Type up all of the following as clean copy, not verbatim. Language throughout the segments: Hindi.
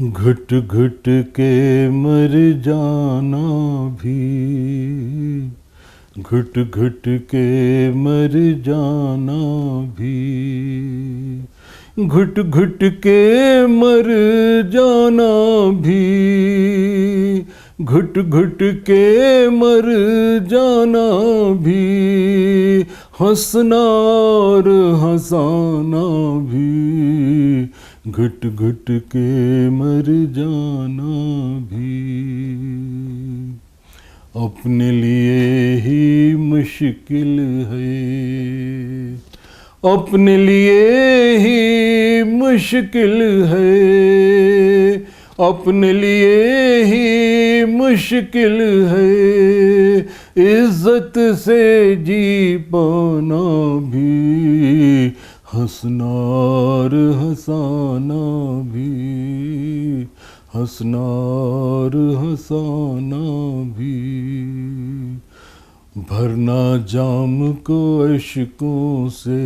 घुट घुट के मर जाना भी, घुट घुट के मर जाना भी, घुट घुट के मर जाना भी, घुट घुट के मर जाना भी, हंसना और हंसाना भी, घुट घुट के मर जाना भी। अपने लिए ही मुश्किल है, अपने लिए ही मुश्किल है, अपने लिए ही मुश्किल है, इज्जत से जी पाना भी, हंसना और हंसाना भी, हंसना और हंसाना भी। भरना जाम को अश्कों से,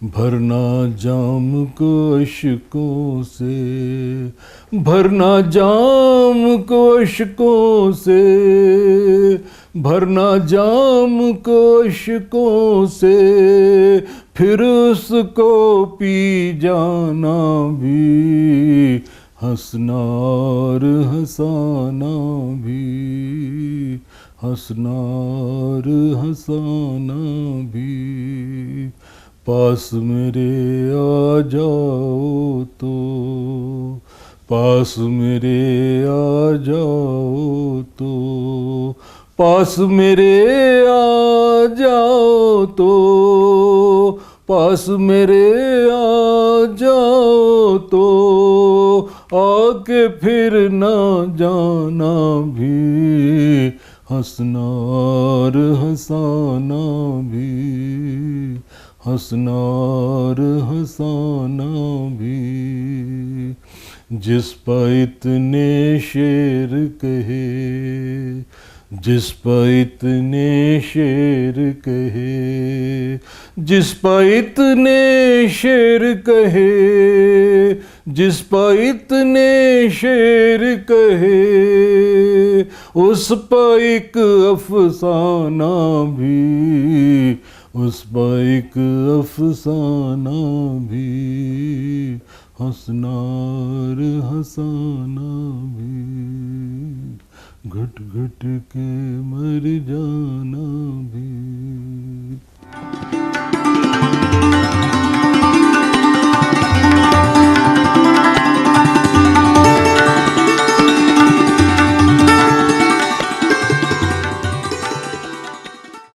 भरना जाम को अश्कों से, भरना जाम को अश्कों से, भरना जाम को अश्कों से, फिर उसको पी जाना भी, हंसना और हंसाना भी, हंसना और हंसाना भी। पास मेरे आ जाओ तो, पास मेरे आ जाओ तो, पास मेरे आ जाओ तो, पास मेरे आ जाओ तो, आके फिर ना जाना भी, हंसना और हंसाना भी, हंसना और हंसाना भी। जिस पर इतने शेर कहे, जिस पर इतने शेर कहे, जिस पर इतने शेर कहे, जिस पर इतने शेर कहे, उस पर एक अफसाना भी, उस पर एक अफसाना भी, हंसना और हंसाना भी, घुट घुट के मर जाना